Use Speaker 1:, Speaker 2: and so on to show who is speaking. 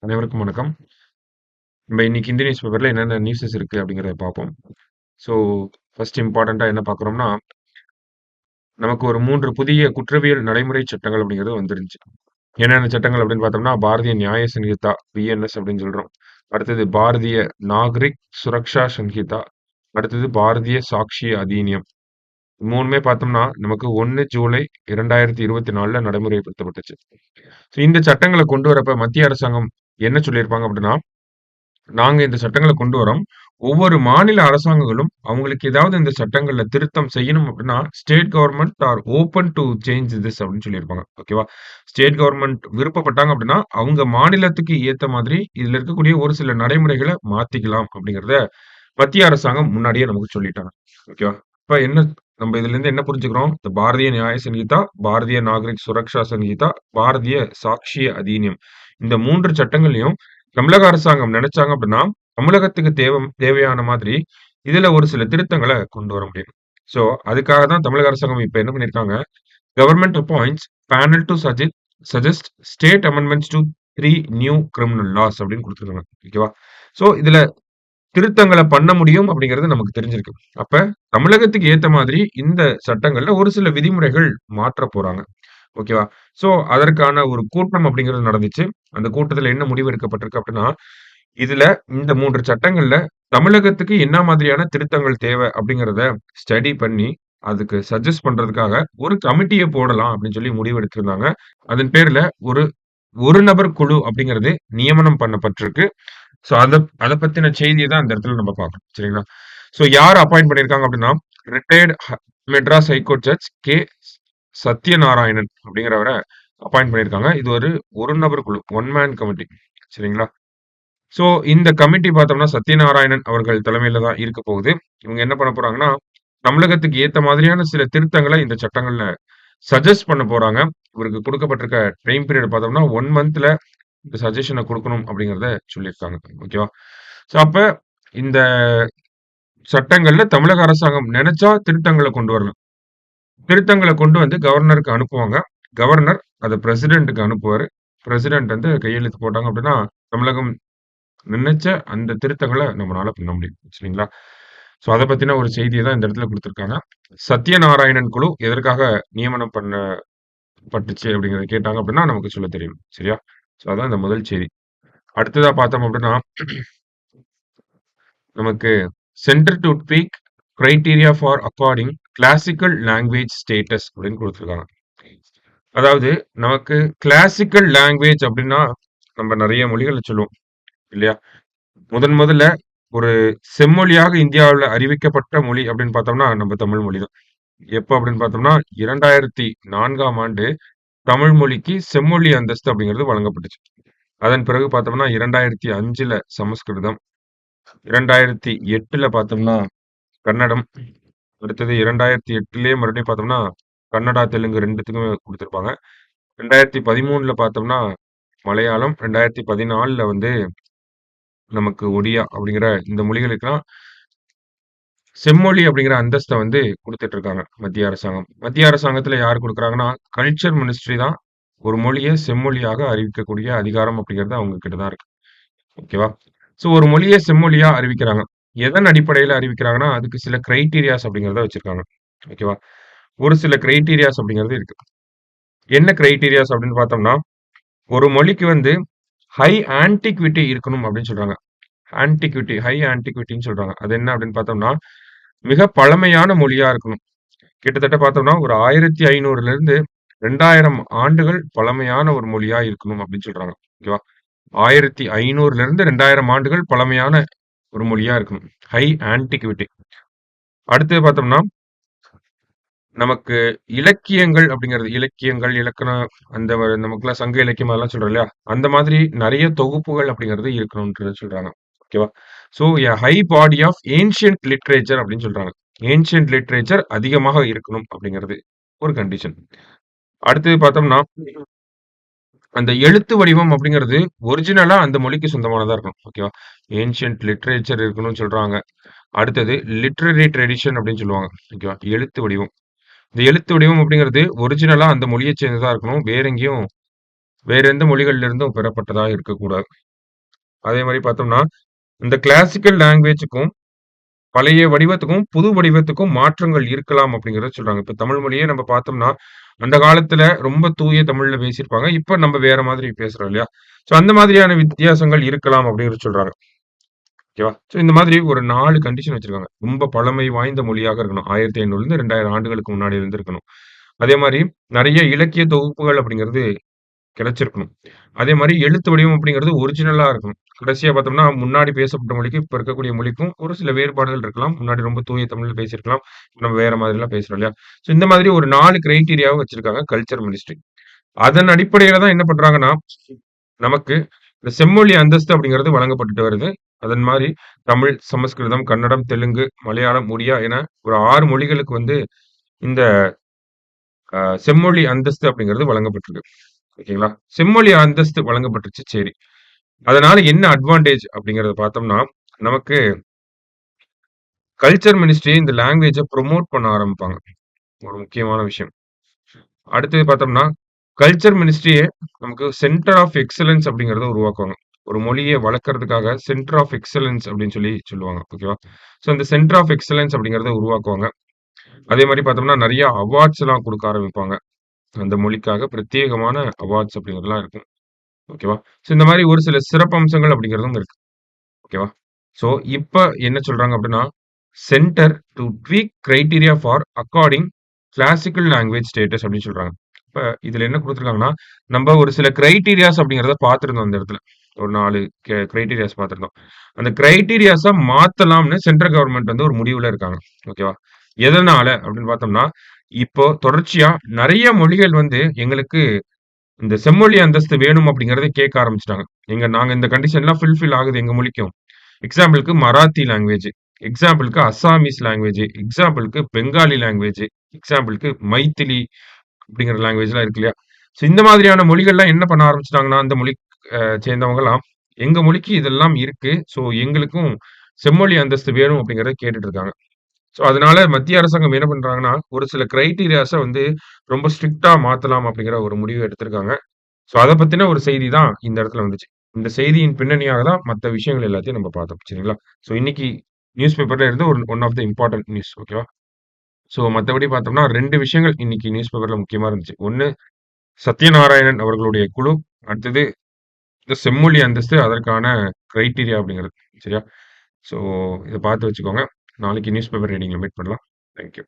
Speaker 1: அனைவருக்கும் வணக்கம். நம்ம இன்னைக்கு இந்திய நியூஸ் பேப்பர்ல என்னென்ன நியூஸஸ் இருக்கு அப்படிங்கிறத பார்ப்போம். ஸோ, ஃபர்ஸ்ட் இம்பார்ட்டன்ட்டா என்ன பார்க்குறோம்னா, நமக்கு ஒரு 3 புதிய குற்றவியல் நடைமுறை சட்டங்கள் அப்படிங்கிறது வந்துருந்துச்சு. என்னென்ன சட்டங்கள் அப்படின்னு பார்த்தோம்னா, பாரதிய நியாய சங்கீதா பிஎன்எஸ் அப்படின்னு சொல்றோம். அடுத்தது பாரதிய நாகரிக் சுரக்ஷா சங்கீதா. அடுத்தது பாரதிய சாக்ஷி அதிநியம். 3மே பார்த்தோம்னா, நமக்கு 1 ஜூலை 2024ல நடைமுறைப்படுத்தப்பட்டுச்சு. ஸோ இந்த சட்டங்கள கொண்டு வரப்ப மத்திய அரசாங்கம் என்ன சொல்லியிருப்பாங்க அப்படின்னா, நாங்க இந்த சட்டங்கள கொண்டு வரோம். ஒவ்வொரு மாநில அரசாங்கங்களும் அவங்களுக்கு ஏதாவது இந்த சட்டங்கள்ல திருத்தம் செய்யணும் அப்படின்னா, state government are open to change this அப்படின்னு சொல்லியிருப்பாங்க. ஓகேவா? ஸ்டேட் கவர்ன்மென்ட் விருப்பப்பட்டாங்க அப்படின்னா, அவங்க மாநிலத்துக்கு ஏத்த மாதிரி இதுல இருக்கக்கூடிய ஒரு சில நடைமுறைகள மாத்திக்கலாம் அப்படிங்கிறத மத்திய அரசாங்கம் முன்னாடியே நமக்கு சொல்லிட்டாங்க. ஓகேவா? இப்ப என்ன நம்ம இதிலிருந்து என்ன புரிஞ்சுக்கிறோம்? இந்த பாரதிய நியாய சங்கீதா, பாரதிய நாகரிக் சுரக்ஷா சங்கீதா, பாரதிய சாக்ஷிய அதிநியம். இந்த 3 சட்டங்களையும் தமிழக அரசாங்கம் நினைச்சாங்க அப்படின்னா, தமிழகத்துக்கு தேவையான மாதிரி இதுல ஒரு சில திருத்தங்கள கொண்டு வர முடியும். சோ, அதுக்காக தான் தமிழக அரசாங்கம் இப்ப என்ன பண்ணியிருக்காங்க, government appoints panel to suggest state amendments to 3 new criminal laws அப்படின்னு குடுத்திருக்காங்க. ஓகேவா? சோ, இதுல திருத்தங்கள பண்ண முடியும் அப்படிங்கிறது நமக்கு தெரிஞ்சிருக்கு. அப்ப தமிழகத்துக்கு ஏத்த மாதிரி இந்த சட்டங்கள்ல ஒரு சில விதிமுறைகள் மாற்றப் போறாங்க. ஓகேவா? சோ, அதற்கான ஒரு கூட்டம் அப்படிங்கிறது நடந்துச்சு. அந்த கூட்டத்துல என்ன முடிவு எடுக்கப்பட்டிருக்கு அப்படின்னா, இதுல இந்த 3 சட்டங்கள்ல தமிழகத்துக்கு என்ன மாதிரியான திருத்தங்கள் தேவை அப்படிங்கிறத ஸ்டடி பண்ணி, அதுக்கு சஜெஸ்ட் பண்றதுக்காக ஒரு கமிட்டிய போடலாம் அப்படின்னு சொல்லி முடிவு எடுத்திருந்தாங்க. அதன் பேர்ல ஒரு ஒரு நபர் குழு அப்படிங்கிறது நியமனம் பண்ணப்பட்டிருக்கு. சோ, அத பத்தின செய்திய தான் அந்த இடத்துல நம்ம பார்க்கிறோம். சரிங்களா? சோ, யார் அப்பாயிண்ட் பண்ணியிருக்காங்க அப்படின்னா, retired Madras high court judge Sathyanarayanan அப்படிங்கிறவர அப்பாயிண்ட் பண்ணியிருக்காங்க. இது ஒரு நபர் குழு. One man committee. சரிங்களா? சோ, இந்த கமிட்டி பார்த்தோம்னா, சத்யநாராயணன் அவர்கள் தலைமையில தான் இருக்க போகுது. இவங்க என்ன பண்ண போறாங்கன்னா, தமிழகத்துக்கு ஏத்த மாதிரியான சில திருத்தங்கள இந்த சட்டங்கள்ல சஜெஸ்ட் பண்ண போறாங்க. இவருக்கு குடுக்கப்பட்டிருக்க டைம் பீரியட் பார்த்தோம்னா, 1 மந்த்ல இந்த சஜஷன குடுக்கணும் அப்படிங்கிறத சொல்லியிருக்காங்க. ஓகேவா? சோ, அப்ப இந்த சட்டங்கள்ல தமிழக அரசாங்கம் நெனச்சா திருத்தங்கள கொண்டு வரலாம். திருத்தங்கள கொண்டு வந்து கவர்னருக்கு அனுப்புவாங்க. கவர்னர் அத பிரசிடென்ட்க்கு அனுப்புவாரு. பிரசிடென்ட் வந்து கையெழுத்து போட்டாங்க அப்படின்னா, தமிழகம் நினைச்ச அந்த திருத்தங்கள நம்மனால பண்ண முடியும். சரிங்களா? சோ, அத பத்தின ஒரு செய்திய தான் இந்த இடத்துல குடுத்திருக்காங்க. சத்யநாராயணன் குழு எதற்காக நியமனம் பண்ணப்பட்டுச்சு அப்படிங்கிறத கேட்டாங்க அப்படின்னா, நமக்கு சொல்ல தெரியணும். சரியா? சோ, அதான் இந்த முதல் செய்தி. அடுத்ததா பார்த்தோம் அப்படின்னா, நமக்கு centre to tweak criteria for according classical language status அப்படின்னு குடுத்திருக்காங்க. அதாவது நமக்கு கிளாசிக்கல் லாங்குவேஜ் அப்படின்னா, நம்ம நெறைய மொழிகள சொல்லுவோம். இல்லையா? முதல்ல ஒரு செம்மொழியாக இந்தியாவுல அறிவிக்கப்பட்ட மொழி அப்படின்னு பார்த்தோம்னா, நம்ம தமிழ் மொழி தான். எப்ப அப்படின்னு பார்த்தோம்னா, 2004ஆம் ஆண்டு தமிழ் மொழிக்கு செம்மொழி அந்தஸ்து அப்படிங்கிறது வழங்கப்பட்டுச்சு. அதன் பிறகு பார்த்தோம்னா, 2005ல சமஸ்கிருதம், 2008ல பார்த்தோம்னா கன்னடம், அடுத்தது 2008லயே மறுபடியும் பார்த்தோம்னா, கன்னடா, தெலுங்கு 2த்துக்குமே குடுத்திருப்பாங்க. 2013ல பார்த்தோம்னா மலையாளம், 2014ல வந்து நமக்கு ஒடியா அப்படிங்கிற இந்த மொழிகளுக்கெல்லாம் செம்மொழி அப்படிங்கிற அந்தஸ்த வந்து குடுத்துட்டு இருக்காங்க மத்திய அரசாங்கம். மத்திய அரசாங்கத்துல யார் குடுக்குறாங்கன்னா, கல்ச்சர் மினிஸ்ட்ரி தான் ஒரு மொழிய செம்மொழியாக அறிவிக்கக்கூடிய அதிகாரம் அப்படிங்கிறது அவங்க கிட்ட தான் இருக்கு. ஓகேவா? சோ, ஒரு மொழிய செம்மொழியா அறிவிக்கிறாங்க. எதன் அடிப்படையில அறிவிக்கிறாங்கன்னா, அதுக்கு சில கிரைட்டீரியாஸ் அப்படிங்கிறத வச்சிருக்காங்க. ஓகேவா? ஒரு சில கிரைட்டீரியாஸ் அப்படிங்கிறது இருக்கு. என்ன கிரைட்டீரியாஸ் அப்படின்னு பார்த்தோம்னா, ஒரு மொழிக்கு வந்து ஹை ஆன்டிக்விட்டி இருக்கணும் அப்படின்னு சொல்றாங்க. ஹை ஆன்டிக்விட்டின்னு சொல்றாங்க. அது என்ன அப்படின்னு பார்த்தோம்னா, மிக பழமையான மொழியா இருக்கணும். கிட்டத்தட்ட பார்த்தோம்னா, ஒரு 1500லிருந்து 2000 ஆண்டுகள் பழமையான ஒரு மொழியா இருக்கணும் அப்படின்னு சொல்றாங்க. ஓகேவா? 1500லிருந்து 2000 ஆண்டுகள் பழமையான ஒரு மொழியா இருக்கணும். High antiquity. அடுத்தது பார்த்தோம்னா, நமக்கு இலக்கியங்கள் அப்படிங்கிறது இலக்கியங்கள், இலக்கணம் அந்த நமக்குலாம் சங்க இலக்கியம் அதெல்லாம் சொல்றோம் இல்லையா? அந்த மாதிரி நெறைய தொகுப்புகள் அப்படிங்கிறது இருக்கணும்ன்றத சொல்றாங்க. ஓகேவா? So, a high body of ancient literature அப்படின்னு சொல்றாங்க. ஏன்ஷியன்ட் லிட்டரேச்சர் அதிகமாக இருக்கணும் அப்படிங்கிறது ஒரு கண்டிஷன். அடுத்தது பார்த்தோம்னா, அந்த எழுத்து வடிவம் அப்படிங்கிறது ஒரிஜினலா அந்த மொழிக்கு சொந்தமானதா இருக்கணும். ஓகேவா? ஏன்ஷியன்ட் லிட்டரேச்சர் இருக்கணும்னு சொல்றாங்க. அடுத்தது லிட்டரரி ட்ரெடிஷன் அப்படின்னு சொல்லுவாங்க. ஓகேவா? எழுத்து வடிவம். இந்த எழுத்து வடிவம் அப்படிங்கிறது ஒரிஜினலா அந்த மொழியைச் சேர்ந்ததா இருக்கணும். வேற எங்கேயும் வேற எந்த மொழிகள்ல இருந்தும் பெறப்பட்டதா இருக்கக்கூடாது. அதே மாரி பார்த்தோம்னா, இந்த கிளாசிக்கல் லாங்குவேஜுக்கும், பழைய வடிவத்துக்கும், புது வடிவத்துக்கும் மாற்றங்கள் இருக்கலாம் அப்படிங்கிறத சொல்றாங்க. இப்ப தமிழ் மொழியே நம்ம பார்த்தோம்னா, அந்த காலத்துல ரொம்ப தூய தமிழ்ல பேசியிருப்பாங்க. இப்ப நம்ம வேற மாதிரி பேசுறோம் இல்லையா? ஸோ அந்த மாதிரியான வித்தியாசங்கள் இருக்கலாம் அப்படிங்கிறத சொல்றாங்க. ஓகேவா? ஸோ இந்த மாதிரி ஒரு 4 கண்டிஷன் வச்சிருக்காங்க. ரொம்ப பழமை வாய்ந்த மொழியாக இருக்கணும். 1500லேருந்து 2000 ஆண்டுகளுக்கு முன்னாடி இருந்திருக்கணும். அதே மாரி நெறைய இலக்கிய தொகுப்புகள் அப்படிங்கிறது கிடைச்சிருக்கணும். அதே மாரி எழுத்து வடிவம் அப்படிங்கிறது ஒரிஜினலா இருக்கணும். கடைசியா பார்த்தோம்னா, முன்னாடி பேசப்பட்ட மொழிக்கும், இப்ப இருக்கக்கூடிய மொழிக்கும் ஒரு சில வேறுபாடுகள் இருக்கலாம். முன்னாடி ரொம்ப தூய தமிழ்ல பேசியிருக்கலாம். நம்ம வேற மாதிரிலாம் பேசுறோம் இல்லையா? ஸோ இந்த மாதிரி ஒரு 4 கிரைட்டீரியாவ வச்சிருக்காங்க கல்ச்சர் மினிஸ்ட்ரி. அதன் அடிப்படையில தான் என்ன பண்றாங்கன்னா, நமக்கு இந்த செம்மொழி அந்தஸ்து அப்படிங்கிறது வழங்கப்பட்டுட்டு வருது. அதன் மாரி தமிழ், சமஸ்கிருதம், கன்னடம், தெலுங்கு, மலையாளம், ஒடியா என ஒரு 6 மொழிகளுக்கு வந்து இந்த செம்மொழி அந்தஸ்து அப்படிங்கிறது வழங்கப்பட்டிருக்கு. ஓகேங்களா? செம்மொழி அந்தஸ்து வழங்கப்பட்டுருச்சு. சரி. அதனால என்ன அட்வான்டேஜ் அப்படிங்கிறத பார்த்தோம்னா, நமக்கு கல்ச்சர் மினிஸ்ட்ரி இந்த லாங்குவேஜ புரமோட் பண்ண ஆரம்பிப்பாங்க. ஒரு முக்கியமான விஷயம். அடுத்தது பார்த்தோம்னா, கல்ச்சர் மினிஸ்ட்ரியே நமக்கு சென்டர் ஆஃப் எக்ஸலன்ஸ் அப்படிங்கிறத உருவாக்குவாங்க. ஒரு மொழிய வளர்க்கறதுக்காக சென்டர் ஆஃப் எக்ஸலன்ஸ் அப்படின்னு சொல்லி சொல்லுவாங்க. ஓகேவா? ஸோ அந்த சென்டர் ஆஃப் எக்ஸலன்ஸ் அப்படிங்கிறத உருவாக்குவாங்க. அதே மாரி பார்த்தோம்னா, நெறைய அவார்ட்ஸ்லாம் குடுக்க ஆரம்பிப்பாங்க. அந்த மொழிக்காக பிரத்யேகமான அவார்ட்ஸ் அப்படிங்கிறதெல்லாம் இருக்கும். ஓகேவா? ஸோ இந்த மாரி ஒரு சில சிறப்பம்சங்கள் அப்படிங்கிறதும் இருக்கு. ஓகேவா? ஸோ இப்ப என்ன சொல்றாங்க அப்படின்னா, center to tweak criteria for according classical language status அப்படின்னு சொல்றாங்க. இப்ப இதுல என்ன குடுத்துருக்காங்கன்னா, நம்ப ஒரு சில கிரைட்டீரியாஸ் அப்படிங்கிறத பார்த்திருந்தோம் அந்த இடத்துல. ஒரு 4 கிரைட்டீரியாஸ் பார்த்திருந்தோம். அந்த கிரைட்டீரியாஸ மாத்தலாம்னு சென்ட்ரல் கவர்ன்மெண்ட் வந்து ஒரு முடிவுல இருக்காங்க. ஓகேவா? எதனால அப்படின்னு பார்த்தோம்னா, இப்போ தொடர்ச்சியா நெறைய மொழிகள் வந்து எங்களுக்கு இந்த செம்மொழி அந்தஸ்து வேணும் அப்படிங்கிறத கேட்க ஆரம்பிச்சுட்டாங்க. நாங்க இந்த கண்டிஷன்லாம் ஃபுல்ஃபில் ஆகுது எங்க மொழிக்கும். எக்ஸாம்பிள்க்கு மராத்தி லாங்குவேஜ், எக்ஸாம்பிள்க்கு அஸ்ஸாமீஸ் லாங்குவேஜ், எக்ஸாம்பிள்க்கு பெங்காலி லாங்குவேஜ், எக்ஸாம்பிள்க்கு மைத்திலி அப்படிங்கிற லாங்குவேஜ்லாம் இருக்கு இல்லையா? ஸோ இந்த மாதிரியான மொழிகள்லாம் என்ன பண்ண ஆரம்பிச்சுட்டாங்கன்னா, அந்த மொழி சேர்ந்தவங்கலாம், எங்க மொழிக்கு இதெல்லாம் இருக்கு. ஸோ எங்களுக்கும் செம்மொழி அந்தஸ்து வேணும் அப்படிங்கிறத கேட்டுட்டு இருக்காங்க. ஸோ அதனால மத்திய அரசாங்கம் என்ன பண்றாங்கன்னா, ஒரு சில கிரைட்டீரியாஸ வந்து ரொம்ப ஸ்ட்ரிக்ட்டா மாத்தலாம் அப்படிங்கிற ஒரு முடிவு எடுத்திருக்காங்க. ஸோ அத பத்தின ஒரு செய்தி தான் இந்த இடத்துல வந்துச்சு. இந்த செய்தியின் பின்னணியாக தான் மத்த விஷயங்கள் எல்லாத்தையும் நம்ம பார்த்தோம். சரிங்களா? ஸோ இன்னைக்கு நியூஸ் பேப்பர்ல இருந்து one of the important news. ஓகேவா? ஸோ மத்தபடி பார்த்தோம்னா 2 விஷயங்கள் இன்னைக்கு நியூஸ் பேப்பர்ல முக்கியமா இருந்துச்சு. ஒண்ணு சத்யநாராயணன் அவர்களுடைய குழு. அடுத்தது இந்த செம்மொழி அந்தஸ்து அதற்கான கிரைட்டீரியா அப்படிங்கிறது. சரியா? ஸோ இத பார்த்து வச்சுக்கோங்க. நாளைக்கு நியூஸ் பேப்பர் ரீடிங்ல மீட் பண்ணலாம். Thank you.